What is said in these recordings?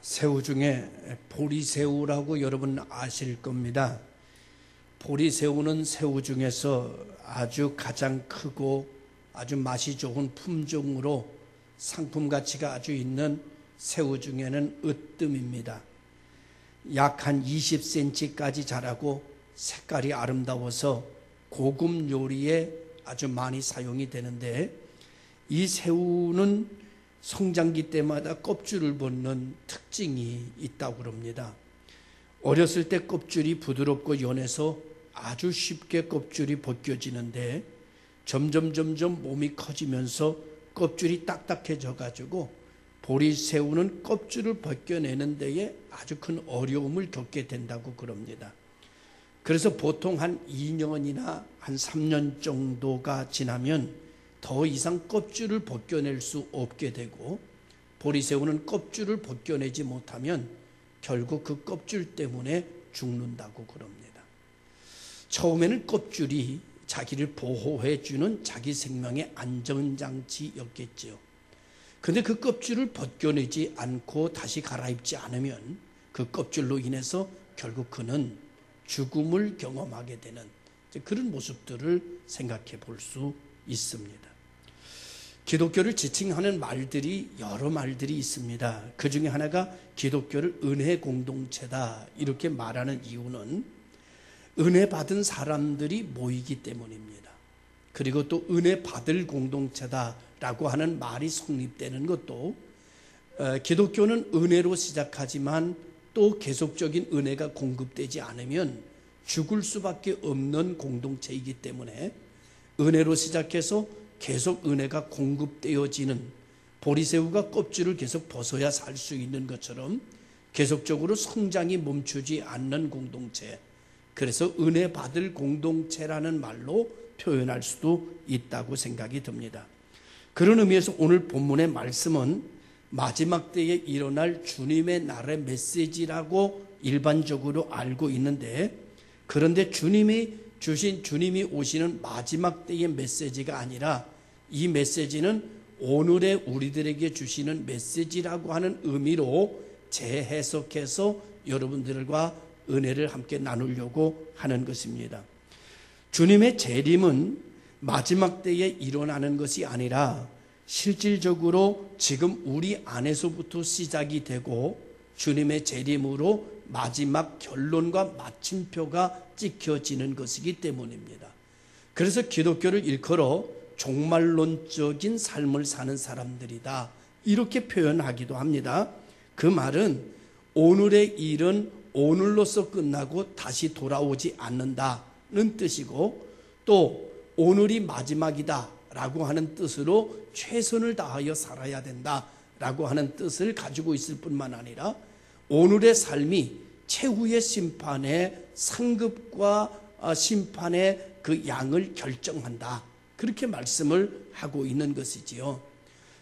새우 중에 보리새우라고 여러분 아실 겁니다. 보리새우는 새우 중에서 아주 가장 크고 아주 맛이 좋은 품종으로 상품 가치가 아주 있는 새우 중에는 으뜸입니다. 약 한 20cm까지 자라고 색깔이 아름다워서 고급 요리에 아주 많이 사용이 되는데, 이 새우는 성장기 때마다 껍질을 벗는 특징이 있다고 합니다. 어렸을 때 껍질이 부드럽고 연해서 아주 쉽게 껍질이 벗겨지는데, 점점 몸이 커지면서 껍질이 딱딱해져 가지고 보리새우는 껍질을 벗겨내는 데에 아주 큰 어려움을 겪게 된다고 그럽니다. 그래서 보통 한 2년이나 한 3년 정도가 지나면 더 이상 껍질을 벗겨낼 수 없게 되고, 보리새우는 껍질을 벗겨내지 못하면 결국 그 껍질 때문에 죽는다고 그럽니다. 처음에는 껍질이 자기를 보호해주는 자기 생명의 안전장치였겠지요. 그런데 그 껍질을 벗겨내지 않고 다시 갈아입지 않으면 그 껍질로 인해서 결국 그는 죽음을 경험하게 되는 그런 모습들을 생각해 볼 수 있습니다. 기독교를 지칭하는 말들이 여러 말들이 있습니다. 그 중에 하나가 기독교를 은혜 공동체다 이렇게 말하는 이유는 은혜 받은 사람들이 모이기 때문입니다. 그리고 또 은혜 받을 공동체다라고 하는 말이 성립되는 것도, 기독교는 은혜로 시작하지만 또 계속적인 은혜가 공급되지 않으면 죽을 수밖에 없는 공동체이기 때문에 은혜로 시작해서 계속 은혜가 공급되어지는, 보리새우가 껍질을 계속 벗어야 살 수 있는 것처럼 계속적으로 성장이 멈추지 않는 공동체, 그래서 은혜 받을 공동체라는 말로 표현할 수도 있다고 생각이 듭니다. 그런 의미에서 오늘 본문의 말씀은 마지막 때에 일어날 주님의 날의 메시지라고 일반적으로 알고 있는데, 그런데 주님이 오시는 마지막 때의 메시지가 아니라 이 메시지는 오늘의 우리들에게 주시는 메시지라고 하는 의미로 재해석해서 여러분들과 은혜를 함께 나누려고 하는 것입니다. 주님의 재림은 마지막 때에 일어나는 것이 아니라 실질적으로 지금 우리 안에서부터 시작이 되고 주님의 재림으로 마지막 결론과 마침표가 찍혀지는 것이기 때문입니다. 그래서 기독교를 일컬어 종말론적인 삶을 사는 사람들이다 이렇게 표현하기도 합니다. 그 말은 오늘의 일은 오늘로서 끝나고 다시 돌아오지 않는다는 뜻이고, 또 오늘이 마지막이다 라고 하는 뜻으로 최선을 다하여 살아야 된다 라고 하는 뜻을 가지고 있을 뿐만 아니라 오늘의 삶이 최후의 심판의 상급과 심판의 그 양을 결정한다, 그렇게 말씀을 하고 있는 것이지요.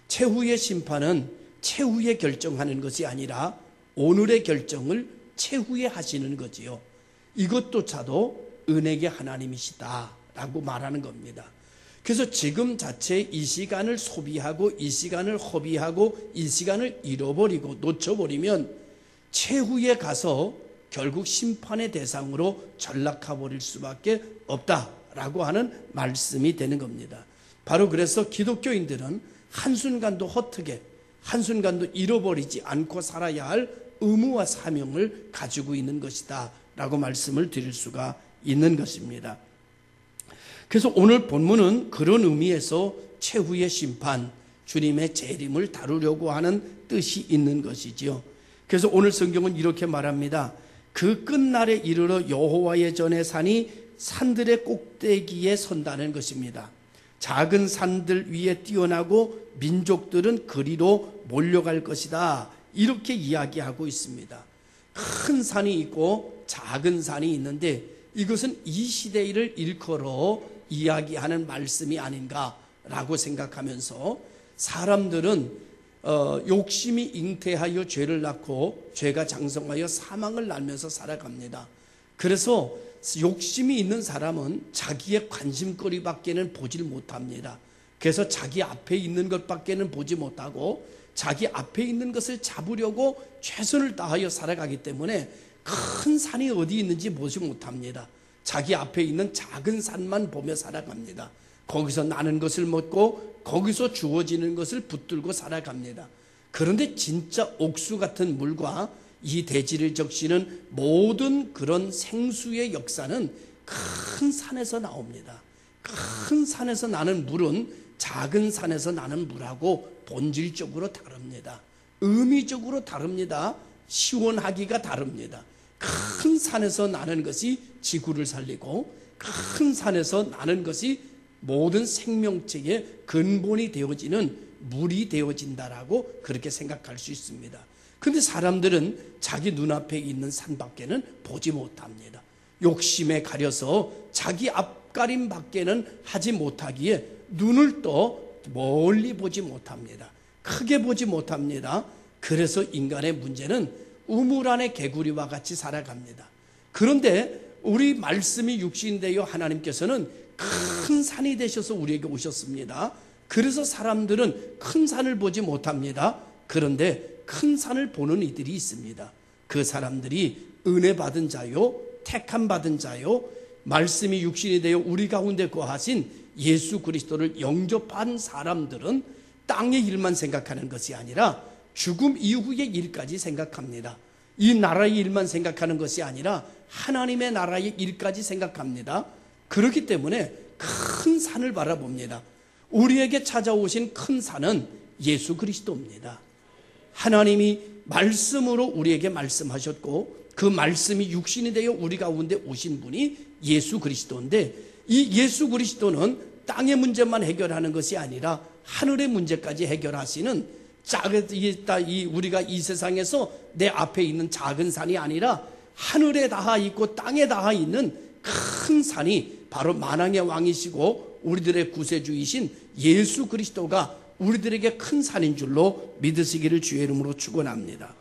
최후의 심판은 최후에 결정하는 것이 아니라 오늘의 결정을 최후에 하시는 거지요. 이것조차도 은혜의 하나님이시다 라고 말하는 겁니다. 그래서 지금 자체 이 시간을 소비하고 이 시간을 허비하고 이 시간을 잃어버리고 놓쳐버리면 최후에 가서 결국 심판의 대상으로 전락해 버릴 수밖에 없다라고 하는 말씀이 되는 겁니다. 바로 그래서 기독교인들은 한순간도 허투게, 한순간도 잃어버리지 않고 살아야 할 의무와 사명을 가지고 있는 것이다 라고 말씀을 드릴 수가 있는 것입니다. 그래서 오늘 본문은 그런 의미에서 최후의 심판, 주님의 재림을 다루려고 하는 뜻이 있는 것이지요. 그래서 오늘 성경은 이렇게 말합니다. 그 끝날에 이르러 여호와의 전에 산이 산들의 꼭대기에 선다는 것입니다. 작은 산들 위에 뛰어나고 민족들은 그리로 몰려갈 것이다, 이렇게 이야기하고 있습니다. 큰 산이 있고 작은 산이 있는데 이것은 이 시대를 일컬어 이야기하는 말씀이 아닌가라고 생각하면서, 사람들은 욕심이 잉태하여 죄를 낳고 죄가 장성하여 사망을 낳으면서 살아갑니다. 그래서 욕심이 있는 사람은 자기의 관심거리밖에는 보질 못합니다. 그래서 자기 앞에 있는 것밖에는 보지 못하고 자기 앞에 있는 것을 잡으려고 최선을 다하여 살아가기 때문에 큰 산이 어디 있는지 보지 못합니다. 자기 앞에 있는 작은 산만 보며 살아갑니다. 거기서 나는 것을 먹고 거기서 주어지는 것을 붙들고 살아갑니다. 그런데 진짜 옥수 같은 물과 이 대지를 적시는 모든 그런 생수의 역사는 큰 산에서 나옵니다. 큰 산에서 나는 물은 작은 산에서 나는 물하고 본질적으로 다릅니다. 의미적으로 다릅니다. 시원하기가 다릅니다. 큰 산에서 나는 것이 지구를 살리고 큰 산에서 나는 것이 모든 생명체의 근본이 되어지는 물이 되어진다라고 그렇게 생각할 수 있습니다. 그런데 사람들은 자기 눈앞에 있는 산밖에는 보지 못합니다. 욕심에 가려서 자기 앞가림 밖에는 하지 못하기에 눈을 또 멀리 보지 못합니다. 크게 보지 못합니다. 그래서 인간의 문제는 우물 안의 개구리와 같이 살아갑니다. 그런데 우리 말씀이 육신되어 하나님께서는 큰 산이 되셔서 우리에게 오셨습니다. 그래서 사람들은 큰 산을 보지 못합니다. 그런데 큰 산을 보는 이들이 있습니다. 그 사람들이 은혜 받은 자요, 택함 받은 자요, 말씀이 육신이 되어 우리 가운데 거하신 예수 그리스도를 영접한 사람들은 땅의 일만 생각하는 것이 아니라 죽음 이후의 일까지 생각합니다. 이 나라의 일만 생각하는 것이 아니라 하나님의 나라의 일까지 생각합니다. 그렇기 때문에 큰 산을 바라봅니다. 우리에게 찾아오신 큰 산은 예수 그리스도입니다. 하나님이 말씀으로 우리에게 말씀하셨고 그 말씀이 육신이 되어 우리 가운데 오신 분이 예수 그리스도인데, 이 예수 그리스도는 땅의 문제만 해결하는 것이 아니라 하늘의 문제까지 해결하시는 우리가 이 세상에서 내 앞에 있는 작은 산이 아니라 하늘에 닿아 있고 땅에 닿아 있는 큰 산이 바로 만왕의 왕이시고 우리들의 구세주이신 예수 그리스도가 우리들에게 큰 산인 줄로 믿으시기를 주의 이름으로 축원합니다.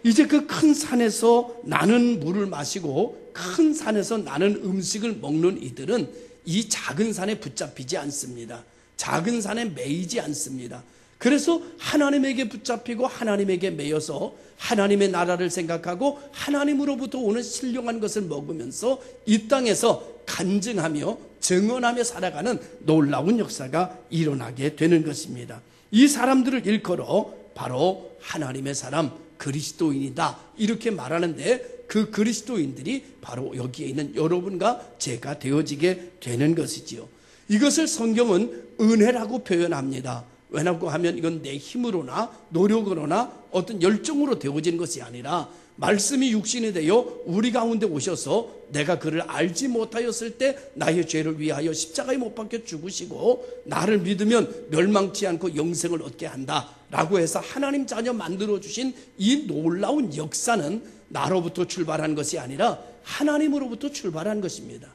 이제 그 큰 산에서 나는 물을 마시고 큰 산에서 나는 음식을 먹는 이들은 이 작은 산에 붙잡히지 않습니다. 작은 산에 매이지 않습니다. 그래서 하나님에게 붙잡히고 하나님에게 매여서 하나님의 나라를 생각하고 하나님으로부터 오는 신령한 것을 먹으면서 이 땅에서 간증하며 증언하며 살아가는 놀라운 역사가 일어나게 되는 것입니다. 이 사람들을 일컬어 바로 하나님의 사람, 그리스도인이다 이렇게 말하는데, 그 그리스도인들이 바로 여기에 있는 여러분과 제가 되어지게 되는 것이지요. 이것을 성경은 은혜라고 표현합니다. 왜냐고 하면 이건 내 힘으로나 노력으로나 어떤 열정으로 되어진 것이 아니라 말씀이 육신이 되어 우리 가운데 오셔서 내가 그를 알지 못하였을 때 나의 죄를 위하여 십자가에 못 박혀 죽으시고 나를 믿으면 멸망치 않고 영생을 얻게 한다라고 해서 하나님 자녀 만들어주신 이 놀라운 역사는 나로부터 출발한 것이 아니라 하나님으로부터 출발한 것입니다.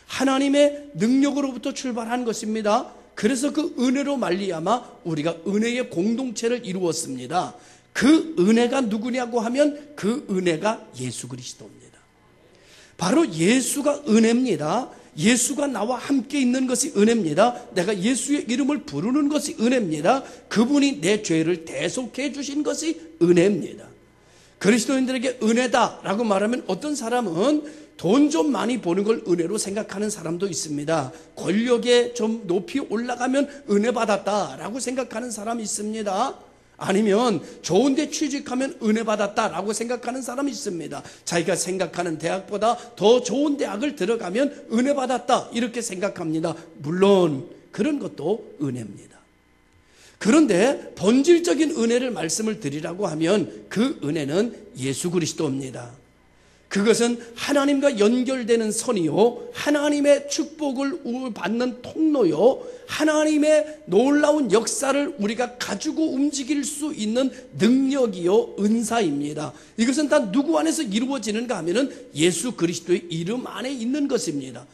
하나님의 능력으로부터 출발한 것입니다. 그래서 그 은혜로 말미암아 우리가 은혜의 공동체를 이루었습니다. 그 은혜가 누구냐고 하면 그 은혜가 예수 그리스도입니다. 바로 예수가 은혜입니다. 예수가 나와 함께 있는 것이 은혜입니다. 내가 예수의 이름을 부르는 것이 은혜입니다. 그분이 내 죄를 대속해 주신 것이 은혜입니다. 그리스도인들에게 은혜다라고 말하면 어떤 사람은 돈 좀 많이 버는 걸 은혜로 생각하는 사람도 있습니다. 권력에 좀 높이 올라가면 은혜 받았다라고 생각하는 사람이 있습니다. 아니면 좋은 데 취직하면 은혜 받았다라고 생각하는 사람이 있습니다. 자기가 생각하는 대학보다 더 좋은 대학을 들어가면 은혜 받았다 이렇게 생각합니다. 물론 그런 것도 은혜입니다. 그런데 본질적인 은혜를 말씀을 드리라고 하면 그 은혜는 예수 그리스도입니다. 그것은 하나님과 연결되는 선이요, 하나님의 축복을 받는 통로요, 하나님의 놀라운 역사를 우리가 가지고 움직일 수 있는 능력이요, 은사입니다. 이것은 다 누구 안에서 이루어지는가 하면은 예수 그리스도의 이름 안에 있는 것입니다.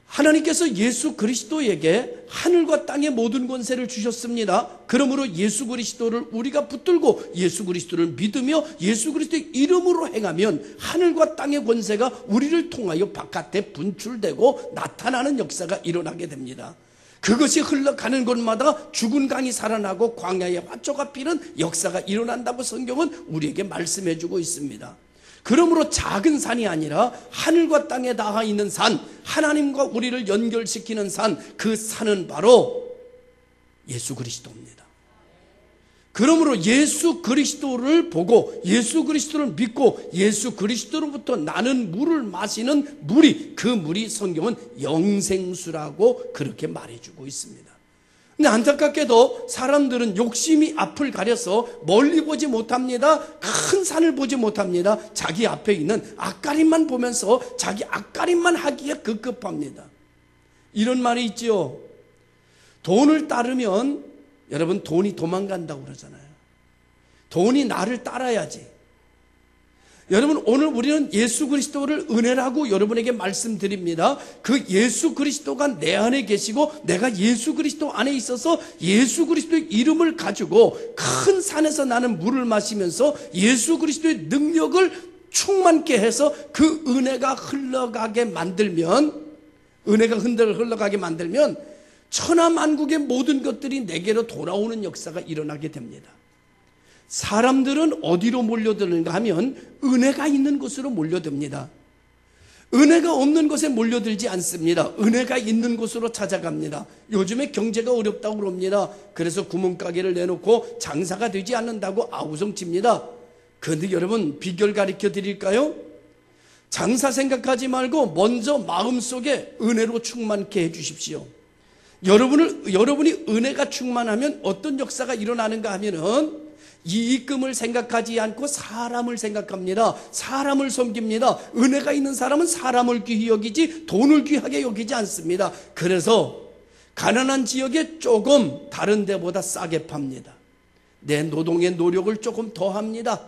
하나님께서 예수 그리스도에게 하늘과 땅의 모든 권세를 주셨습니다. 그러므로 예수 그리스도를 우리가 붙들고 예수 그리스도를 믿으며 예수 그리스도의 이름으로 행하면 하늘과 땅의 권세가 우리를 통하여 바깥에 분출되고 나타나는 역사가 일어나게 됩니다. 그것이 흘러가는 곳마다 죽은 강이 살아나고 광야에 화초가 피는 역사가 일어난다고 성경은 우리에게 말씀해 주고 있습니다. 그러므로 작은 산이 아니라 하늘과 땅에 닿아 있는 산, 하나님과 우리를 연결시키는 산, 그 산은 바로 예수 그리스도입니다. 그러므로 예수 그리스도를 보고 예수 그리스도를 믿고 예수 그리스도로부터 나는 물을 마시는 물이, 그 물이 성경은 영생수라고 그렇게 말해주고 있습니다. 근데 안타깝게도 사람들은 욕심이 앞을 가려서 멀리 보지 못합니다. 큰 산을 보지 못합니다. 자기 앞에 있는 앞가림만 보면서 자기 앞가림만 하기에 급급합니다. 이런 말이 있죠. 돈을 따르면 여러분 돈이 도망간다고 그러잖아요. 돈이 나를 따라야지. 여러분 오늘 우리는 예수 그리스도를 은혜라고 여러분에게 말씀드립니다. 그 예수 그리스도가 내 안에 계시고 내가 예수 그리스도 안에 있어서 예수 그리스도의 이름을 가지고 큰 산에서 나는 물을 마시면서 예수 그리스도의 능력을 충만케 해서 그 은혜가 흘러가게 만들면, 은혜가 흘러가게 만들면 천하만국의 모든 것들이 내게로 돌아오는 역사가 일어나게 됩니다. 사람들은 어디로 몰려드는가 하면 은혜가 있는 곳으로 몰려듭니다. 은혜가 없는 곳에 몰려들지 않습니다. 은혜가 있는 곳으로 찾아갑니다. 요즘에 경제가 어렵다고 그럽니다. 그래서 구멍가게를 내놓고 장사가 되지 않는다고 아우성칩니다. 그런데 여러분 비결 가르쳐 드릴까요? 장사 생각하지 말고 먼저 마음속에 은혜로 충만케 해 주십시오. 여러분이 은혜가 충만하면 어떤 역사가 일어나는가 하면은 이익금을 생각하지 않고 사람을 생각합니다. 사람을 섬깁니다. 은혜가 있는 사람은 사람을 귀히 여기지 돈을 귀하게 여기지 않습니다. 그래서 가난한 지역에 조금 다른 데보다 싸게 팝니다. 내 노동의 노력을 조금 더 합니다.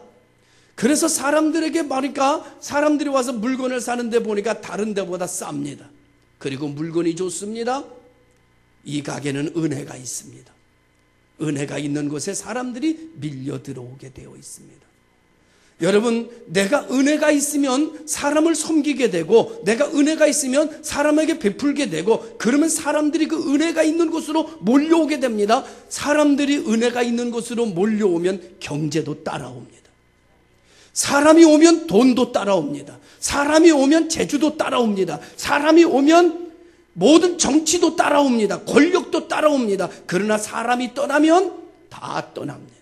그래서 사람들에게 말이니까 사람들이 와서 물건을 사는데 보니까 다른 데보다 쌉니다. 그리고 물건이 좋습니다. 이 가게는 은혜가 있습니다. 은혜가 있는 곳에 사람들이 밀려 들어오게 되어 있습니다. 여러분, 내가 은혜가 있으면 사람을 섬기게 되고 내가 은혜가 있으면 사람에게 베풀게 되고 그러면 사람들이 그 은혜가 있는 곳으로 몰려오게 됩니다. 사람들이 은혜가 있는 곳으로 몰려오면 경제도 따라옵니다. 사람이 오면 돈도 따라옵니다. 사람이 오면 재주도 따라옵니다. 사람이 오면 모든 정치도 따라옵니다. 권력도 따라옵니다. 그러나 사람이 떠나면 다 떠납니다.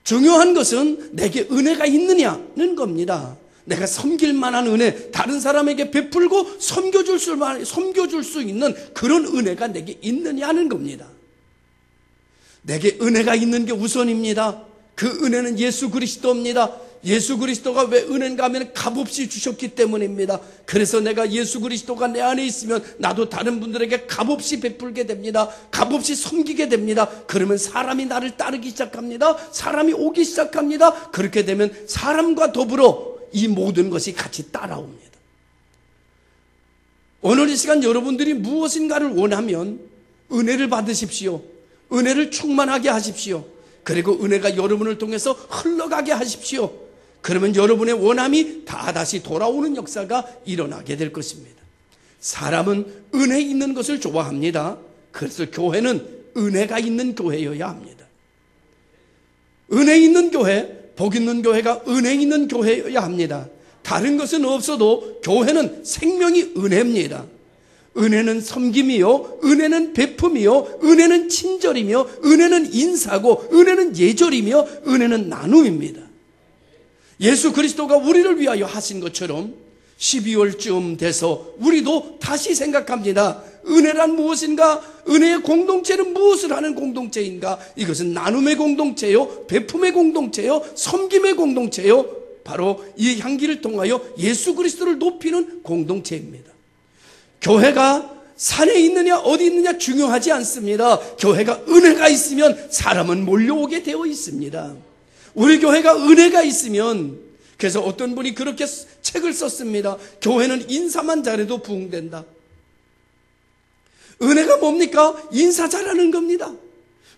중요한 것은 내게 은혜가 있느냐는 겁니다. 내가 섬길 만한 은혜, 다른 사람에게 베풀고 섬겨줄 수 있는 그런 은혜가 내게 있느냐는 겁니다. 내게 은혜가 있는 게 우선입니다. 그 은혜는 예수 그리스도입니다. 예수 그리스도가 왜 은혜인가 하면 값없이 주셨기 때문입니다. 그래서 내가 예수 그리스도가 내 안에 있으면 나도 다른 분들에게 값없이 베풀게 됩니다. 값없이 섬기게 됩니다. 그러면 사람이 나를 따르기 시작합니다. 사람이 오기 시작합니다. 그렇게 되면 사람과 더불어 이 모든 것이 같이 따라옵니다. 오늘 이 시간 여러분들이 무엇인가를 원하면 은혜를 받으십시오. 은혜를 충만하게 하십시오. 그리고 은혜가 여러분을 통해서 흘러가게 하십시오. 그러면 여러분의 원함이 다 다시 돌아오는 역사가 일어나게 될 것입니다. 사람은 은혜 있는 것을 좋아합니다. 그래서 교회는 은혜가 있는 교회여야 합니다. 은혜 있는 교회, 복 있는 교회가 은혜 있는 교회여야 합니다. 다른 것은 없어도 교회는 생명이 은혜입니다. 은혜는 섬김이요, 은혜는 베품이요, 은혜는 친절이며, 은혜는 인사고, 은혜는 예절이며, 은혜는 나눔입니다. 예수 그리스도가 우리를 위하여 하신 것처럼 12월쯤 돼서 우리도 다시 생각합니다. 은혜란 무엇인가? 은혜의 공동체는 무엇을 하는 공동체인가? 이것은 나눔의 공동체요, 베품의 공동체요, 섬김의 공동체요, 바로 이 향기를 통하여 예수 그리스도를 높이는 공동체입니다. 교회가 산에 있느냐 어디 있느냐 중요하지 않습니다. 교회가 은혜가 있으면 사람은 몰려오게 되어 있습니다. 우리 교회가 은혜가 있으면, 그래서 어떤 분이 그렇게 책을 썼습니다. 교회는 인사만 잘해도 부흥된다. 은혜가 뭡니까? 인사 잘하는 겁니다.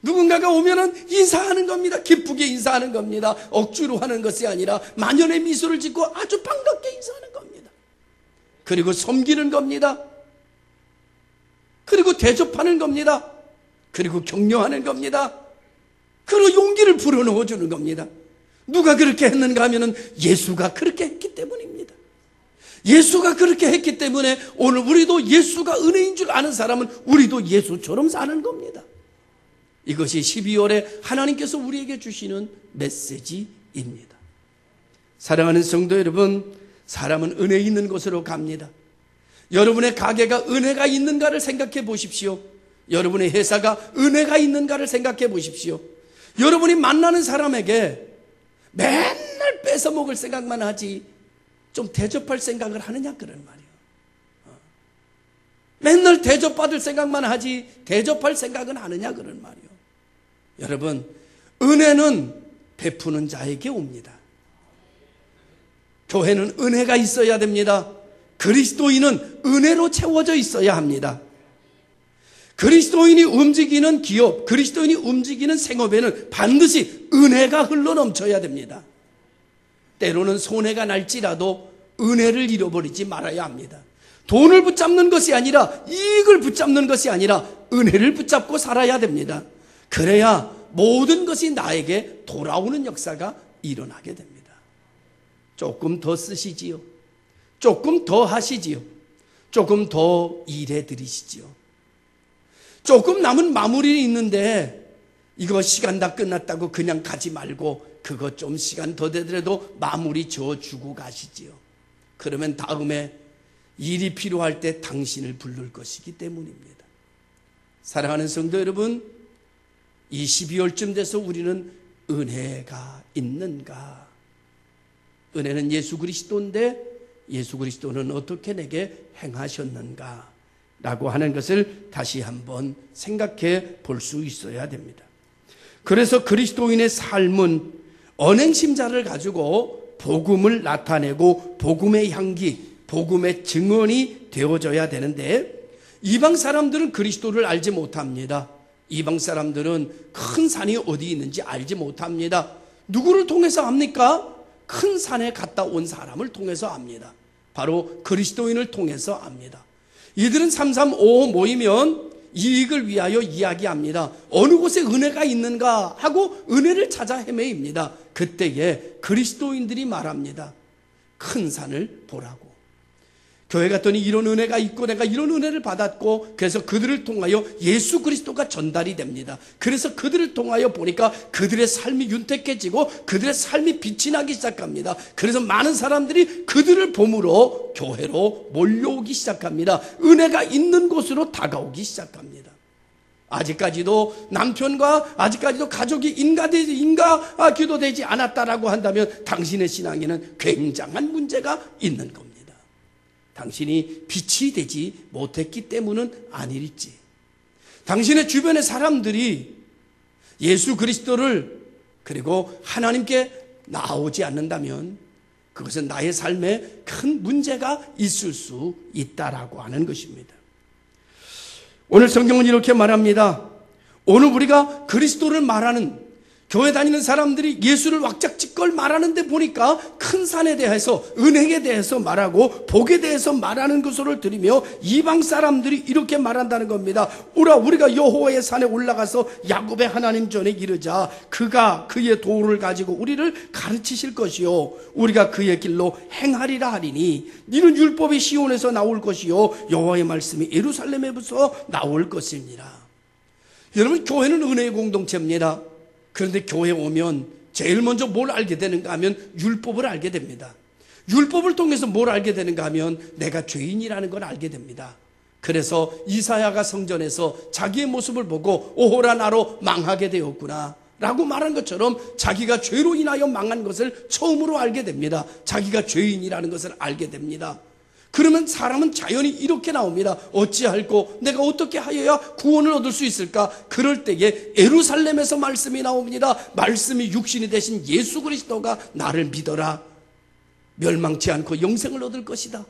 누군가가 오면은 인사하는 겁니다. 기쁘게 인사하는 겁니다. 억지로 하는 것이 아니라 만연의 미소를 짓고 아주 반갑게 인사하는 겁니다. 그리고 섬기는 겁니다. 그리고 대접하는 겁니다. 그리고 격려하는 겁니다. 그리고 용기를 불어넣어 주는 겁니다. 누가 그렇게 했는가 하면은 예수가 그렇게 했기 때문입니다. 예수가 그렇게 했기 때문에 오늘 우리도 예수가 은혜인 줄 아는 사람은 우리도 예수처럼 사는 겁니다. 이것이 12월에 하나님께서 우리에게 주시는 메시지입니다. 사랑하는 성도 여러분, 사람은 은혜 있는 곳으로 갑니다. 여러분의 가게가 은혜가 있는가를 생각해 보십시오. 여러분의 회사가 은혜가 있는가를 생각해 보십시오. 여러분이 만나는 사람에게 맨날 뺏어 먹을 생각만 하지 좀 대접할 생각을 하느냐 그런 말이에요. 맨날 대접받을 생각만 하지 대접할 생각은 하느냐 그런 말이에요. 여러분, 은혜는 베푸는 자에게 옵니다. 교회는 은혜가 있어야 됩니다. 그리스도인은 은혜로 채워져 있어야 합니다. 그리스도인이 움직이는 기업, 그리스도인이 움직이는 생업에는 반드시 은혜가 흘러넘쳐야 됩니다. 때로는 손해가 날지라도 은혜를 잃어버리지 말아야 합니다. 돈을 붙잡는 것이 아니라, 이익을 붙잡는 것이 아니라 은혜를 붙잡고 살아야 됩니다. 그래야 모든 것이 나에게 돌아오는 역사가 일어나게 됩니다. 조금 더 쓰시지요. 조금 더 하시지요. 조금 더 일해 드리시지요. 조금 남은 마무리 있는데 이거 시간 다 끝났다고 그냥 가지 말고 그거 좀 시간 더 되더라도 마무리 져주고 가시지요. 그러면 다음에 일이 필요할 때 당신을 부를 것이기 때문입니다. 사랑하는 성도 여러분, 이 12월쯤 돼서 우리는 은혜가 있는가? 은혜는 예수 그리스도인데 예수 그리스도는 어떻게 내게 행하셨는가? 라고 하는 것을 다시 한번 생각해 볼 수 있어야 됩니다. 그래서 그리스도인의 삶은 언행심자를 가지고 복음을 나타내고 복음의 향기, 복음의 증언이 되어져야 되는데 이방 사람들은 그리스도를 알지 못합니다. 이방 사람들은 큰 산이 어디 있는지 알지 못합니다. 누구를 통해서 압니까? 큰 산에 갔다 온 사람을 통해서 압니다. 바로 그리스도인을 통해서 압니다. 이들은 335 모이면 이익을 위하여 이야기합니다. 어느 곳에 은혜가 있는가 하고 은혜를 찾아 헤매입니다. 그때에 그리스도인들이 말합니다. 큰 산을 보라고. 교회 갔더니 이런 은혜가 있고 내가 이런 은혜를 받았고 그래서 그들을 통하여 예수 그리스도가 전달이 됩니다. 그래서 그들을 통하여 보니까 그들의 삶이 윤택해지고 그들의 삶이 빛이 나기 시작합니다. 그래서 많은 사람들이 그들을 봄으로 교회로 몰려오기 시작합니다. 은혜가 있는 곳으로 다가오기 시작합니다. 아직까지도 남편과 아직까지도 가족이 인가 기도되지 않았다라고 한다면 당신의 신앙에는 굉장한 문제가 있는 겁니다. 당신이 빛이 되지 못했기 때문은 아닐지. 당신의 주변의 사람들이 예수 그리스도를 그리고 하나님께 나오지 않는다면 그것은 나의 삶에 큰 문제가 있을 수 있다라고 하는 것입니다. 오늘 성경은 이렇게 말합니다. 오늘 우리가 그리스도를 말하는 교회 다니는 사람들이 예수를 왁작지껄 말하는데 보니까 큰 산에 대해서 은혜에 대해서 말하고 복에 대해서 말하는 것을 들으며 이방 사람들이 이렇게 말한다는 겁니다. 우리가 여호와의 산에 올라가서 야곱의 하나님 전에 이르자 그가 그의 도를 가지고 우리를 가르치실 것이요 우리가 그의 길로 행하리라 하리니 이는 율법이 시온에서 나올 것이요 여호와의 말씀이 예루살렘에서 나올 것입니다. 여러분, 교회는 은혜의 공동체입니다. 그런데 교회에 오면 제일 먼저 뭘 알게 되는가 하면 율법을 알게 됩니다. 율법을 통해서 뭘 알게 되는가 하면 내가 죄인이라는 걸 알게 됩니다. 그래서 이사야가 성전에서 자기의 모습을 보고 오호라 나로 망하게 되었구나 라고 말한 것처럼 자기가 죄로 인하여 망한 것을 처음으로 알게 됩니다. 자기가 죄인이라는 것을 알게 됩니다. 그러면 사람은 자연히 이렇게 나옵니다. 어찌할꼬 내가 어떻게 하여야 구원을 얻을 수 있을까? 그럴 때에 예루살렘에서 말씀이 나옵니다. 말씀이 육신이 되신 예수 그리스도가 나를 믿어라. 멸망치 않고 영생을 얻을 것이다.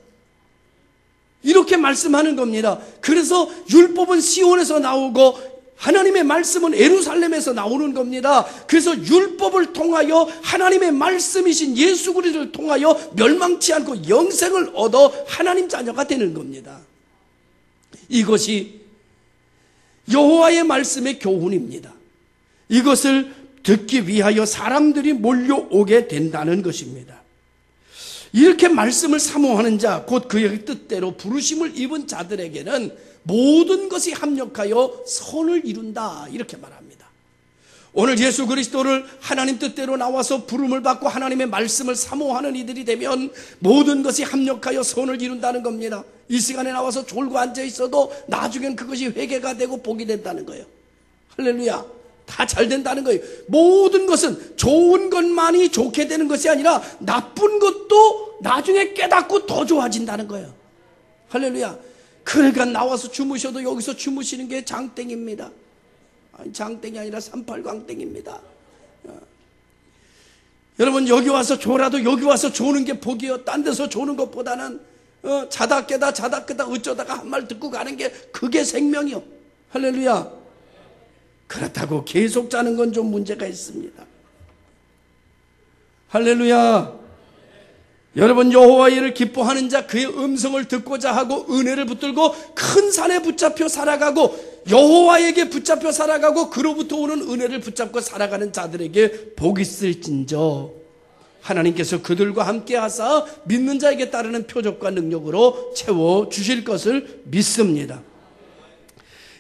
이렇게 말씀하는 겁니다. 그래서 율법은 시온에서 나오고 하나님의 말씀은 예루살렘에서 나오는 겁니다. 그래서 율법을 통하여 하나님의 말씀이신 예수 그리스도를 통하여 멸망치 않고 영생을 얻어 하나님 자녀가 되는 겁니다. 이것이 여호와의 말씀의 교훈입니다. 이것을 듣기 위하여 사람들이 몰려오게 된다는 것입니다. 이렇게 말씀을 사모하는 자, 곧 그의 뜻대로 부르심을 입은 자들에게는 모든 것이 합력하여 선을 이룬다, 이렇게 말합니다. 오늘 예수 그리스도를 하나님 뜻대로 나와서 부름을 받고 하나님의 말씀을 사모하는 이들이 되면 모든 것이 합력하여 선을 이룬다는 겁니다. 이 시간에 나와서 졸고 앉아 있어도 나중엔 그것이 회개가 되고 복이 된다는 거예요. 할렐루야. 다 잘 된다는 거예요. 모든 것은 좋은 것만이 좋게 되는 것이 아니라 나쁜 것도 나중에 깨닫고 더 좋아진다는 거예요. 할렐루야. 그러니까 나와서 주무셔도 여기서 주무시는 게 장땡입니다. 아니, 장땡이 아니라 38광땡입니다. 여러분, 여기 와서 졸아도 여기 와서 조는 게 복이요. 딴 데서 조는 것보다는 자다 깨다 어쩌다가 한 말 듣고 가는 게 그게 생명이요. 할렐루야. 그렇다고 계속 자는 건 좀 문제가 있습니다. 할렐루야. 여러분, 여호와의 일을 기뻐하는 자, 그의 음성을 듣고자 하고 은혜를 붙들고 큰 산에 붙잡혀 살아가고 여호와에게 붙잡혀 살아가고 그로부터 오는 은혜를 붙잡고 살아가는 자들에게 복이 있을진저 하나님께서 그들과 함께 하사 믿는 자에게 따르는 표적과 능력으로 채워주실 것을 믿습니다.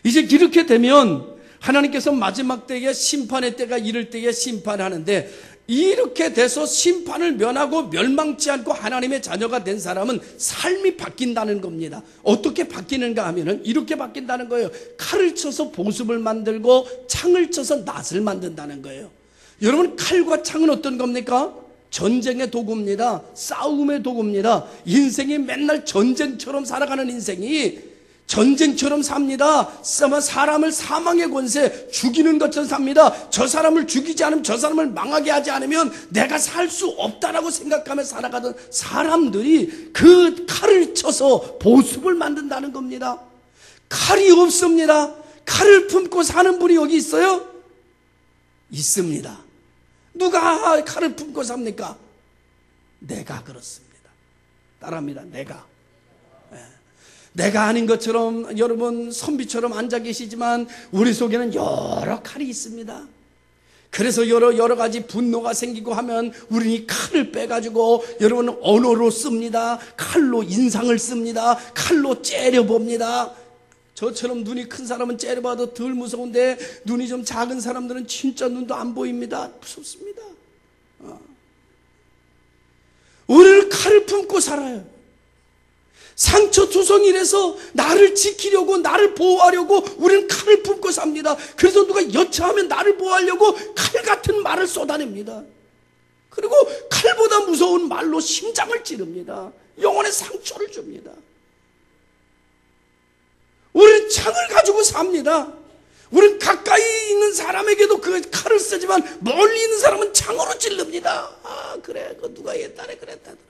이제 이렇게 되면 하나님께서 마지막 때에 심판의 때가 이를 때에 심판하는데, 이렇게 돼서 심판을 면하고 멸망치 않고 하나님의 자녀가 된 사람은 삶이 바뀐다는 겁니다. 어떻게 바뀌는가 하면은 이렇게 바뀐다는 거예요. 칼을 쳐서 보습을 만들고 창을 쳐서 낫을 만든다는 거예요. 여러분, 칼과 창은 어떤 겁니까? 전쟁의 도구입니다. 싸움의 도구입니다. 인생이 맨날 전쟁처럼 살아가는 인생이 전쟁처럼 삽니다. 사람을 사망의 권세, 죽이는 것처럼 삽니다. 저 사람을 죽이지 않으면, 저 사람을 망하게 하지 않으면 내가 살 수 없다라고 생각하며 살아가던 사람들이 그 칼을 쳐서 보습을 만든다는 겁니다. 칼이 없습니다. 칼을 품고 사는 분이 여기 있어요? 있습니다. 누가 칼을 품고 삽니까? 내가 그렇습니다. 따라합니다. 내가 아닌 것처럼 여러분 선비처럼 앉아 계시지만 우리 속에는 여러 칼이 있습니다. 그래서 여러 가지 분노가 생기고 하면 우리는 이 칼을 빼가지고 여러분 언어로 씁니다. 칼로 인상을 씁니다. 칼로 째려봅니다. 저처럼 눈이 큰 사람은 째려봐도 덜 무서운데 눈이 좀 작은 사람들은 진짜 눈도 안 보입니다. 무섭습니다. 우리는 칼을 품고 살아요. 상처투성이라서 나를 지키려고, 나를 보호하려고 우리는 칼을 품고 삽니다. 그래서 누가 여차하면 나를 보호하려고 칼 같은 말을 쏟아냅니다. 그리고 칼보다 무서운 말로 심장을 찌릅니다. 영혼에 상처를 줍니다. 우리는 창을 가지고 삽니다. 우리는 가까이 있는 사람에게도 그 칼을 쓰지만 멀리 있는 사람은 창으로 찔릅니다. 그래, 그 누가 옛날에 그랬다더라.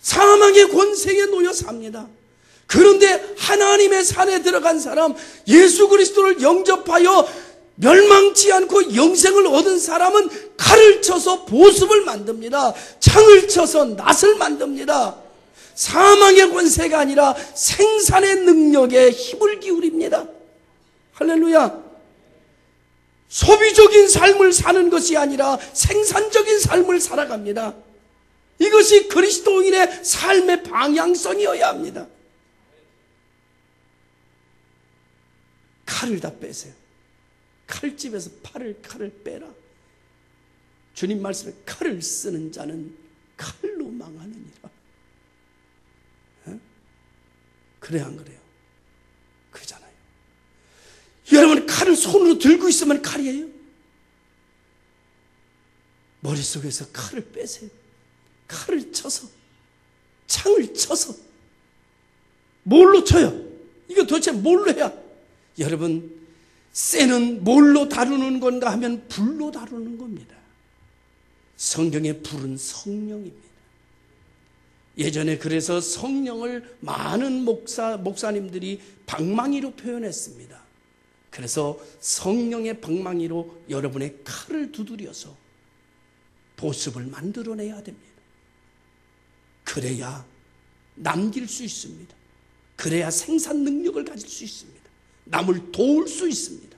사망의 권세에 놓여 삽니다. 그런데 하나님의 산에 들어간 사람, 예수 그리스도를 영접하여 멸망치 않고 영생을 얻은 사람은 칼을 쳐서 보습을 만듭니다. 창을 쳐서 낫을 만듭니다. 사망의 권세가 아니라 생산의 능력에 힘을 기울입니다. 할렐루야. 소비적인 삶을 사는 것이 아니라 생산적인 삶을 살아갑니다. 이것이 그리스도인의 삶의 방향성이어야 합니다. 칼을 다 빼세요. 칼집에서 칼을 빼라. 주님 말씀에 칼을 쓰는 자는 칼로 망하느니라. 그래야 안 그래요? 그잖아요. 여러분, 칼을 손으로 들고 있으면 칼이에요? 머릿속에서 칼을 빼세요. 칼을 쳐서, 창을 쳐서. 뭘로 쳐요? 이거 도대체 뭘로 해야? 여러분, 쇠는 뭘로 다루는 건가 하면 불로 다루는 겁니다. 성경의 불은 성령입니다. 예전에 그래서 성령을 많은 목사님들이 방망이로 표현했습니다. 그래서 성령의 방망이로 여러분의 칼을 두드려서 보습을 만들어내야 됩니다. 그래야 남길 수 있습니다. 그래야 생산 능력을 가질 수 있습니다. 남을 도울 수 있습니다.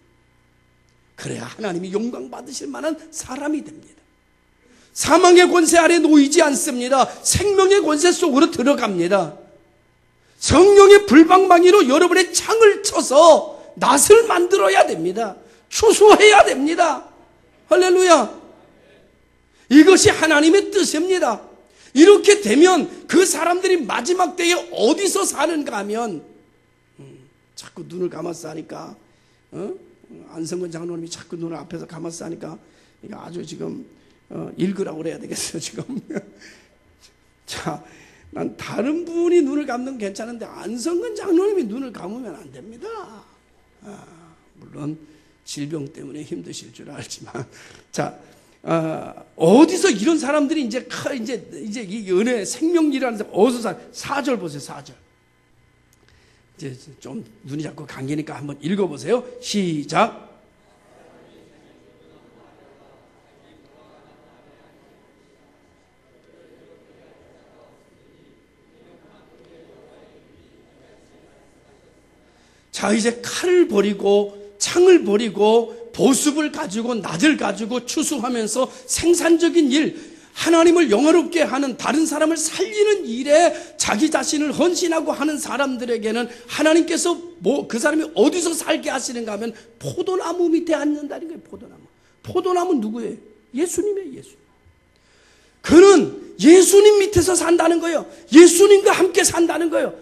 그래야 하나님이 영광 받으실 만한 사람이 됩니다. 사망의 권세 아래 놓이지 않습니다. 생명의 권세 속으로 들어갑니다. 성령의 불방망이로 여러분의 창을 쳐서 낫을 만들어야 됩니다. 추수해야 됩니다. 할렐루야. 이것이 하나님의 뜻입니다. 이렇게 되면 그 사람들이 마지막 때에 어디서 사는가 하면 자꾸 눈을 감았어 하니까 안성근 장로님이 자꾸 눈을 앞에서 감았어 하니까 이거 아주 지금 읽으라고 그래야 되겠어요 지금. 자, 난 다른 분이 눈을 감는 건 괜찮은데 안성근 장로님이 눈을 감으면 안 됩니다. 물론 질병 때문에 힘드실 줄 알지만, 자, 어디서 이런 사람들이 이제 이 은혜 생명이라는 사람 어디서 사? 4절 보세요. 4절. 이제 좀 눈이 자꾸 감기니까 한번 읽어보세요. 시작. 자, 이제 칼을 버리고 창을 버리고 보습을 가지고 낫을 가지고 추수하면서 생산적인 일, 하나님을 영화롭게 하는, 다른 사람을 살리는 일에 자기 자신을 헌신하고 하는 사람들에게는 하나님께서 그 사람이 어디서 살게 하시는가 하면 포도나무 밑에 앉는다는 거예요. 포도나무. 포도나무는 누구예요? 예수님이에요. 예수님. 그는 예수님 밑에서 산다는 거예요. 예수님과 함께 산다는 거예요.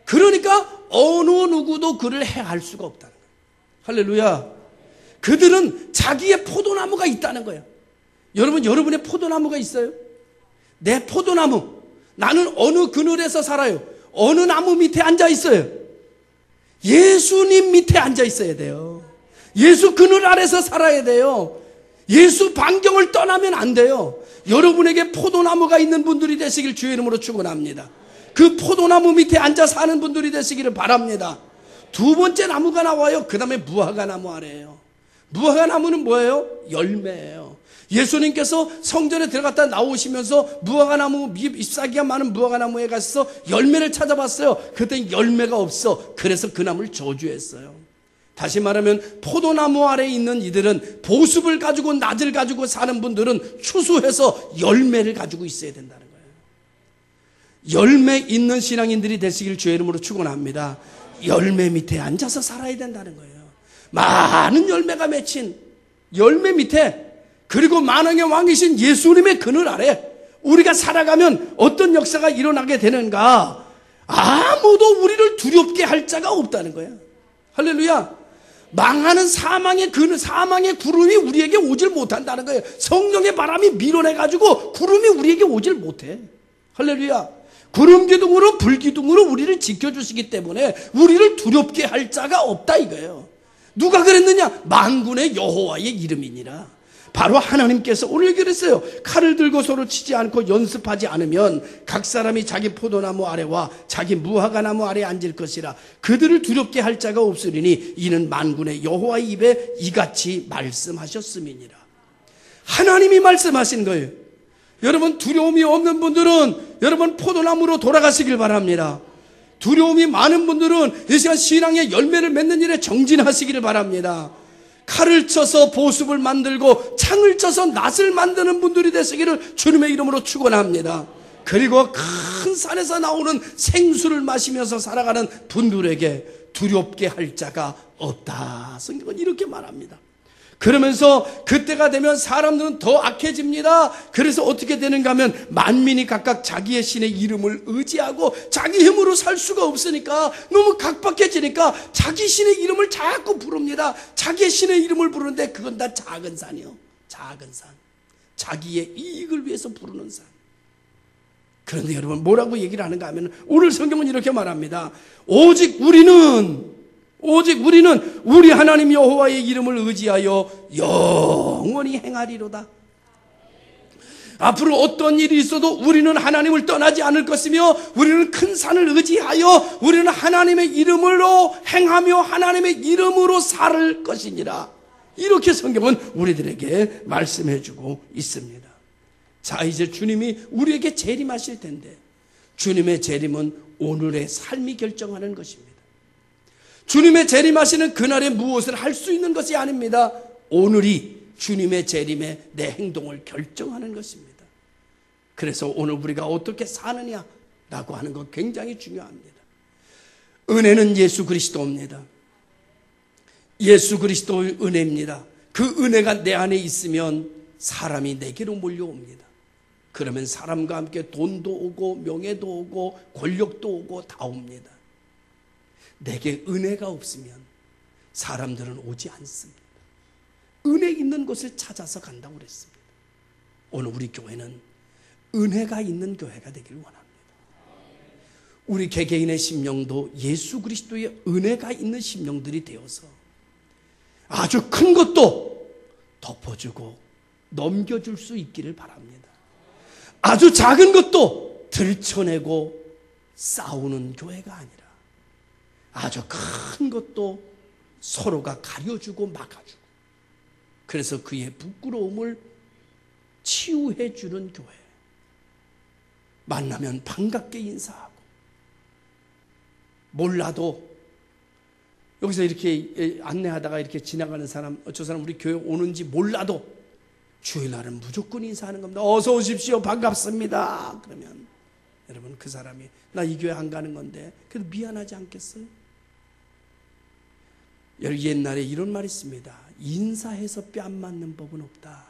그러니까 어느 누구도 그를 해할 수가 없다는 거예요. 할렐루야. 그들은 자기의 포도나무가 있다는 거예요. 여러분, 여러분의 포도나무가 있어요? 내 포도나무. 나는 어느 그늘에서 살아요? 어느 나무 밑에 앉아 있어요? 예수님 밑에 앉아 있어야 돼요. 예수 그늘 아래서 살아야 돼요. 예수 반경을 떠나면 안 돼요. 여러분에게 포도나무가 있는 분들이 되시길 주의 이름으로 축원합니다. 그 포도나무 밑에 앉아 사는 분들이 되시기를 바랍니다. 두 번째 나무가 나와요. 그 다음에 무화과 나무 아래예요. 무화과 나무는 뭐예요? 열매예요. 예수님께서 성전에 들어갔다 나오시면서 무화과 나무, 잎사귀가 많은 무화과 나무에 가서 열매를 찾아봤어요. 그때 열매가 없어. 그래서 그 나무를 저주했어요. 다시 말하면 포도나무 아래에 있는 이들은 보습을 가지고 낫을 가지고 사는 분들은 추수해서 열매를 가지고 있어야 된다는 거예요. 열매 있는 신앙인들이 되시길 주의 이름으로 축원합니다. 열매 밑에 앉아서 살아야 된다는 거예요. 많은 열매가 맺힌 열매 밑에, 그리고 만왕의 왕이신 예수님의 그늘 아래 우리가 살아가면 어떤 역사가 일어나게 되는가? 아무도 우리를 두렵게 할 자가 없다는 거예요. 할렐루야. 망하는 사망의 구름이 우리에게 오질 못한다는 거예요. 성령의 바람이 밀어내가지고 구름이 우리에게 오질 못해. 할렐루야. 구름 기둥으로 불 기둥으로 우리를 지켜주시기 때문에 우리를 두렵게 할 자가 없다 이거예요. 누가 그랬느냐? 만군의 여호와의 이름이니라. 바로 하나님께서 오늘 그랬어요. 칼을 들고 서로 치지 않고 연습하지 않으면 각 사람이 자기 포도나무 아래와 자기 무화과 나무 아래에 앉을 것이라. 그들을 두렵게 할 자가 없으리니 이는 만군의 여호와의 입에 이같이 말씀하셨음이니라. 하나님이 말씀하신 거예요. 여러분, 두려움이 없는 분들은 여러분 포도나무로 돌아가시길 바랍니다. 두려움이 많은 분들은 이 시간 신앙의 열매를 맺는 일에 정진하시기를 바랍니다. 칼을 쳐서 보습을 만들고 창을 쳐서 낫을 만드는 분들이 되시기를 주님의 이름으로 축원합니다. 그리고 큰 산에서 나오는 생수를 마시면서 살아가는 분들에게 두렵게 할 자가 없다. 성경은 이렇게 말합니다. 그러면서 그때가 되면 사람들은 더 악해집니다. 그래서 어떻게 되는가 하면 만민이 각각 자기의 신의 이름을 의지하고 자기 힘으로 살 수가 없으니까 너무 각박해지니까 자기 신의 이름을 자꾸 부릅니다. 자기의 신의 이름을 부르는데 그건 다 작은 산이요. 작은 산. 자기의 이익을 위해서 부르는 산. 그런데 여러분, 뭐라고 얘기를 하는가 하면 오늘 성경은 이렇게 말합니다. 오직 우리는 우리 하나님 여호와의 이름을 의지하여 영원히 행하리로다. 앞으로 어떤 일이 있어도 우리는 하나님을 떠나지 않을 것이며 우리는 큰 산을 의지하여 우리는 하나님의 이름으로 행하며 하나님의 이름으로 살 것이니라. 이렇게 성경은 우리들에게 말씀해 주고 있습니다. 자, 이제 주님이 우리에게 재림하실 텐데 주님의 재림은 오늘의 삶이 결정하는 것입니다. 주님의 재림하시는 그날에 무엇을 할 수 있는 것이 아닙니다. 오늘이 주님의 재림에 내 행동을 결정하는 것입니다. 그래서 오늘 우리가 어떻게 사느냐라고 하는 것 굉장히 중요합니다. 은혜는 예수 그리스도입니다. 예수 그리스도의 은혜입니다. 그 은혜가 내 안에 있으면 사람이 내게로 몰려옵니다. 그러면 사람과 함께 돈도 오고 명예도 오고 권력도 오고 다 옵니다. 내게 은혜가 없으면 사람들은 오지 않습니다. 은혜 있는 곳을 찾아서 간다고 그랬습니다. 오늘 우리 교회는 은혜가 있는 교회가 되기를 원합니다. 우리 개개인의 심령도 예수 그리스도의 은혜가 있는 심령들이 되어서 아주 큰 것도 덮어주고 넘겨줄 수 있기를 바랍니다. 아주 작은 것도 들춰내고 싸우는 교회가 아니라 아주 큰 것도 서로가 가려주고 막아주고, 그래서 그의 부끄러움을 치유해 주는 교회. 만나면 반갑게 인사하고, 몰라도 여기서 이렇게 안내하다가 이렇게 지나가는 사람, 저 사람 우리 교회 오는지 몰라도 주일날은 무조건 인사하는 겁니다. 어서 오십시오, 반갑습니다. 그러면 여러분, 그 사람이 나 이 교회 안 가는 건데 그래도 미안하지 않겠어요? 옛날에 이런 말이 있습니다. 인사해서 뺨 맞는 법은 없다.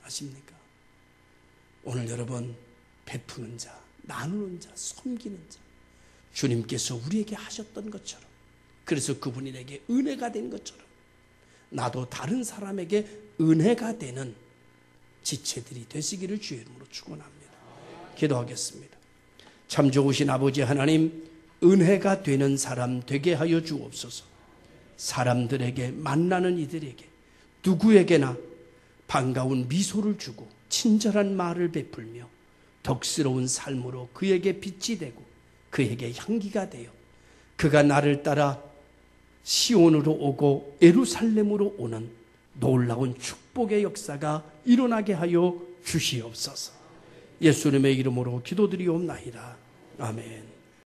아십니까? 오늘 여러분, 베푸는 자, 나누는 자, 섬기는 자, 주님께서 우리에게 하셨던 것처럼, 그래서 그분이 내게 은혜가 된 것처럼 나도 다른 사람에게 은혜가 되는 지체들이 되시기를 주의 이름으로 축원합니다. 기도하겠습니다. 참 좋으신 아버지 하나님, 은혜가 되는 사람 되게 하여 주옵소서. 사람들에게, 만나는 이들에게, 누구에게나 반가운 미소를 주고 친절한 말을 베풀며 덕스러운 삶으로 그에게 빛이 되고 그에게 향기가 되어 그가 나를 따라 시온으로 오고 예루살렘으로 오는 놀라운 축복의 역사가 일어나게 하여 주시옵소서. 예수님의 이름으로 기도드리옵나이다. 아멘.